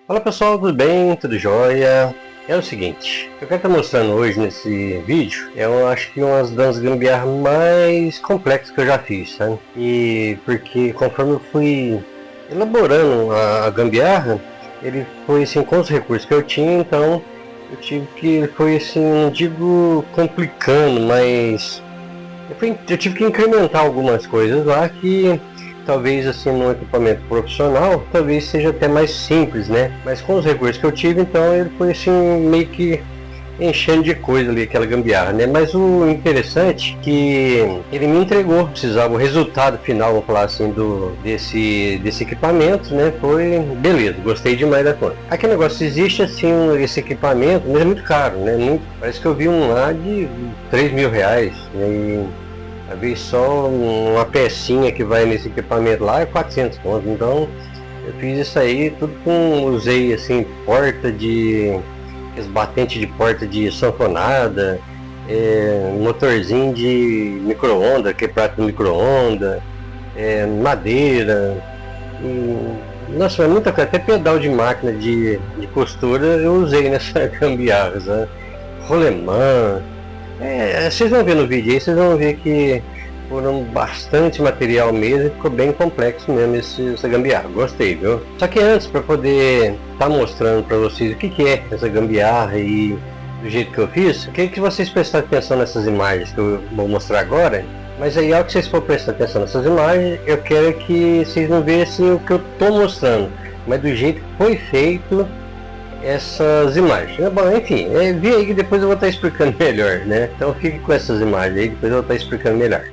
Fala pessoal, tudo bem? Tudo jóia? É o seguinte, eu quero estar mostrando hoje nesse vídeo, eu acho que uma das gambiarras mais complexas que eu já fiz, sabe? E porque conforme eu fui elaborando a gambiarra, ele foi assim com os recursos que eu tinha, então ele foi assim, não digo complicando, mas eu tive que incrementar algumas coisas lá que talvez assim num equipamento profissional talvez seja até mais simples, né? Mas com os recursos que eu tive, então ele foi assim meio que enchendo de coisa ali aquela gambiarra, né? Mas o interessante é que ele me entregou, precisava o resultado final, vamos falar assim, desse equipamento, né? Foi beleza, gostei demais da conta. Aquele negócio, existe assim esse equipamento, mas é muito caro, né? Parece que eu vi um lá de R$ 3.000, né? E talvez só uma pecinha que vai nesse equipamento lá é 400 conto. Então eu fiz isso aí tudo usei assim batentes de porta de sanfonada, motorzinho de micro-ondas, que é prato de micro-ondas, madeira, nossa, é muita coisa, até pedal de máquina de costura eu usei nessa gambiarra, né? Rolemã. Vocês vão ver no vídeo aí, vocês vão ver que foram bastante material mesmo e ficou bem complexo mesmo essa gambiarra. Gostei, viu? Só que antes, para poder estar mostrando para vocês o que é essa gambiarra e do jeito que eu fiz, eu queria que vocês prestassem atenção nessas imagens que eu vou mostrar agora. Mas aí, ao que vocês for prestar atenção nessas imagens, eu quero que vocês não vejam assim, o que eu estou mostrando, mas do jeito que foi feito essas imagens. Bom, enfim, vi aí que depois eu vou estar explicando melhor, né? Então fique com essas imagens aí, depois eu vou estar explicando melhor.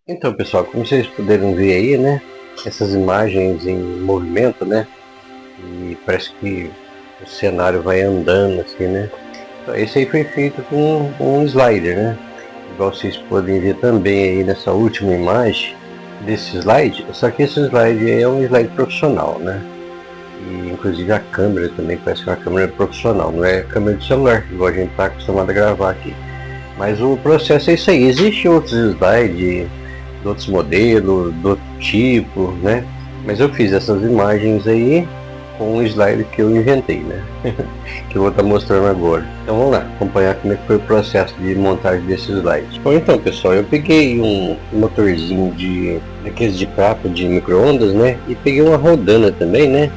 Então pessoal, como vocês puderam ver aí, né, essas imagens em movimento, né, e parece que o cenário vai andando assim, né. Então, esse aí foi feito com um slider, né, igual vocês podem ver também aí nessa última imagem desse slide, só que esse slide é um slide profissional, né, e inclusive a câmera também parece que é uma câmera profissional, não é câmera de celular, igual a gente está acostumado a gravar aqui. Mas o processo é isso aí. Existem outros slides de outros modelos, do outro tipo, né? Mas eu fiz essas imagens aí com um slide que eu inventei, né? Que eu vou estar mostrando agora. Então vamos lá, acompanhar como é que foi o processo de montagem desse slide. Bom, então pessoal, eu peguei um motorzinho daqueles de prata de micro-ondas, né? E peguei uma rodana também, né?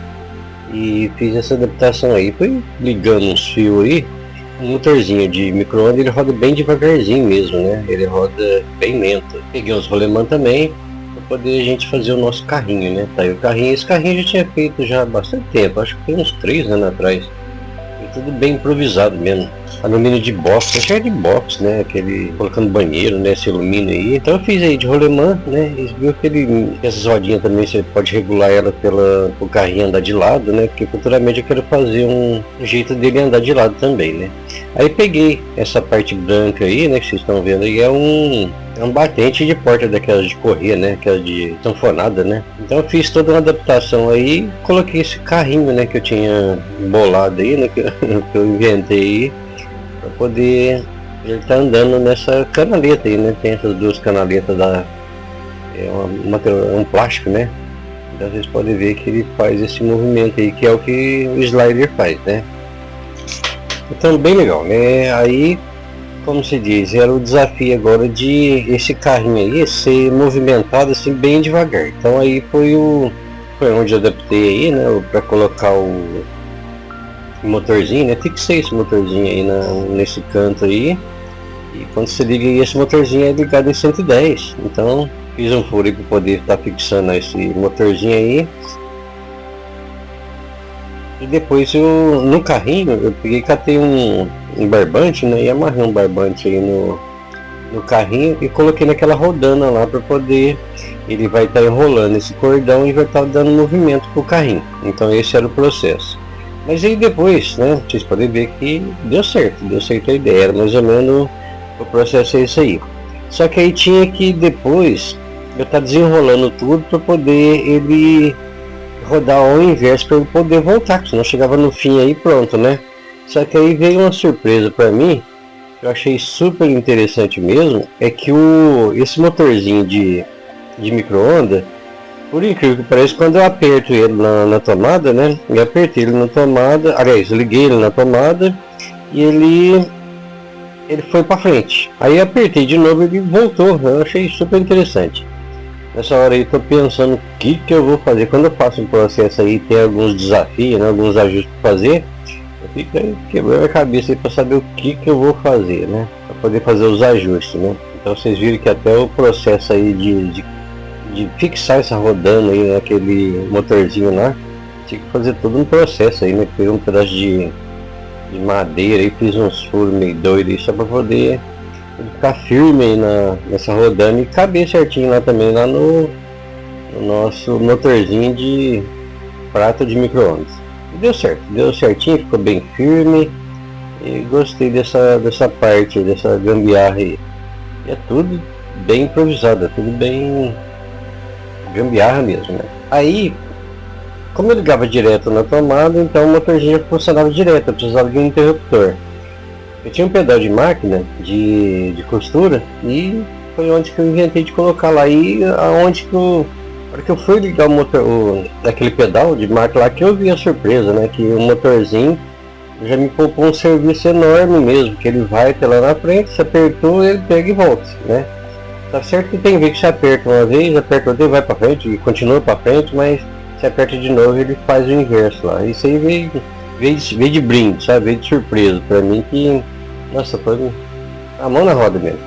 E fiz essa adaptação aí, fui ligando uns fios aí um motorzinho de micro-ondas, ele roda bem devagarzinho mesmo, né? Ele roda bem lento. Peguei uns rolemã também, para poder a gente fazer o nosso carrinho, né? Tá aí o carrinho. Esse carrinho eu já tinha feito já há bastante tempo, acho que foi uns 3 anos atrás. E tudo bem improvisado mesmo. Alumínio de box, acho que é de box, né? Aquele colocando banheiro, né? Esse alumínio aí. Então eu fiz aí de rolemã, né? E viu que essas rodinhas também você pode regular ela pro carrinho andar de lado, né? Porque futuramente eu quero fazer um jeito dele andar de lado também, né? Aí peguei essa parte branca aí, né? Que vocês estão vendo aí, é um batente de porta daquelas de correr, né? Aquelas de sanfonada, né? Então eu fiz toda uma adaptação aí, coloquei esse carrinho, né? Que eu tinha bolado aí, né? Que eu inventei aí, para poder ele tá andando nessa canaleta aí, né? Tem essas duas canaletas um plástico, né? Então vocês podem ver que ele faz esse movimento aí, que é o que o slider faz, né? Então bem legal, né? Aí, como se diz, era o desafio agora de esse carrinho aí ser movimentado assim bem devagar. Então aí foi onde eu adaptei aí, né? Para colocar o motorzinho, né? Fixei esse motorzinho aí nesse canto aí. E quando você liga aí, esse motorzinho é ligado em 110. Então fiz um furo para poder estar fixando esse motorzinho aí. E depois no carrinho eu peguei e catei um barbante, né? E amarrei um barbante aí no carrinho e coloquei naquela rodana lá para poder. Ele vai estar enrolando esse cordão e vai estar dando movimento pro carrinho. Então esse era o processo. Mas aí depois, né? Vocês podem ver que deu certo a ideia. Era mais ou menos o processo é isso aí. Só que aí tinha que depois eu estar desenrolando tudo para poder ele rodar ao inverso para ele poder voltar, senão chegava no fim aí pronto, né? Só que aí veio uma surpresa para mim, que eu achei super interessante mesmo, é que esse motorzinho de micro-ondas, por incrível que pareça, quando eu aperto ele na tomada, né? Eu apertei ele na tomada, aliás, eu liguei ele na tomada e ele foi para frente. Aí eu apertei de novo e ele voltou, eu achei super interessante. Nessa hora aí tô pensando o que eu vou fazer. Quando eu faço um processo aí, tem alguns desafios, né, alguns ajustes para fazer, eu fico aí quebrando a cabeça aí para saber o que eu vou fazer, né? Para poder fazer os ajustes, né? Então vocês viram que até o processo aí de fixar essa rodando aí naquele motorzinho lá, tinha que fazer todo um processo aí, né? Peguei um pedaço de madeira e fiz uns furos meio doidos aí só para poder ficar firme aí nessa rodando e caber certinho lá também, lá no nosso motorzinho de prato de micro-ondas. Deu certo, deu certinho, ficou bem firme e gostei dessa parte, dessa gambiarra aí. E é tudo bem improvisado, é tudo bem gambiarra mesmo, né? Aí, como eu ligava direto na tomada, então o motorzinho funcionava direto, eu precisava de um interruptor. Eu tinha um pedal de máquina de costura e foi onde que eu inventei de colocar lá. E aonde que na hora que eu fui ligar aquele pedal de máquina lá, que eu vi a surpresa, né? Que o motorzinho já me poupou um serviço enorme mesmo, que ele vai até lá na frente, se apertou, ele pega e volta, né? Tá certo que tem vez que você aperta uma vez, aperta outra, vai para frente e continua para frente, mas se aperta de novo ele faz o inverso lá. Isso aí veio de brinde, sabe? Veio de surpresa para mim que, nossa, foi a mão na roda mesmo.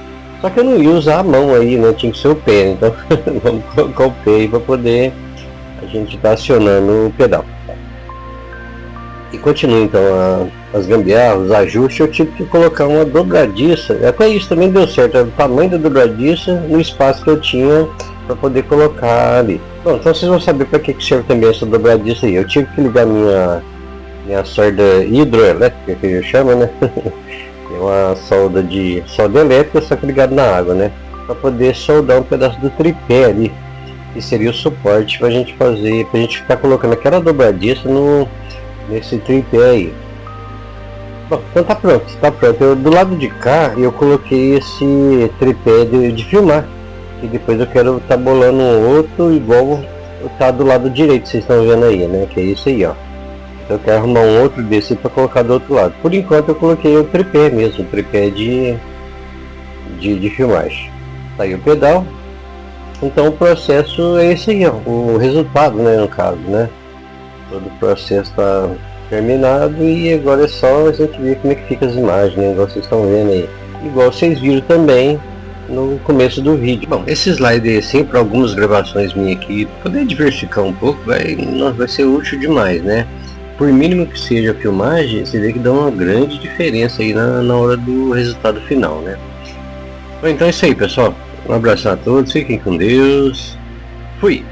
Só que eu não ia usar a mão aí, né? Tinha que ser o pé, então vamos colocar o pé aí para poder a gente estar acionando o pedal. E continua então as gambiarras, os ajustes. Eu tive que colocar uma dobradiça, até isso também deu certo, era o tamanho da dobradiça no espaço que eu tinha para poder colocar ali. Bom, então vocês vão saber para que serve também essa dobradiça aí. Eu tive que ligar minha solda hidroelétrica, que eu chamo, né? É uma solda elétrica, só que ligada na água, né? Para poder soldar um pedaço do tripé ali, que seria o suporte para a gente fazer, para a gente ficar colocando aquela dobradiça nesse tripé aí. Bom, então tá pronto. Do lado de cá eu coloquei esse tripé de filmar, e depois eu quero estar bolando um outro igual tá do lado direito, vocês estão vendo aí, né? Que é isso aí, ó. Então eu quero arrumar um outro desse para colocar do outro lado. Por enquanto eu coloquei o tripé mesmo, o tripé de filmagem. Tá aí o pedal. Então o processo é esse aí, ó, o resultado, né, no caso, né? Todo o processo terminado e agora é só a gente ver como é que fica as imagens, né? Igual vocês estão vendo aí. Igual vocês viram também no começo do vídeo. Bom, esse slide aí, assim, para algumas gravações minhas aqui, poder diversificar um pouco, vai ser útil demais, né? Por mínimo que seja a filmagem, você vê que dá uma grande diferença aí na hora do resultado final, né? Bom, então é isso aí, pessoal. Um abraço a todos, fiquem com Deus. Fui!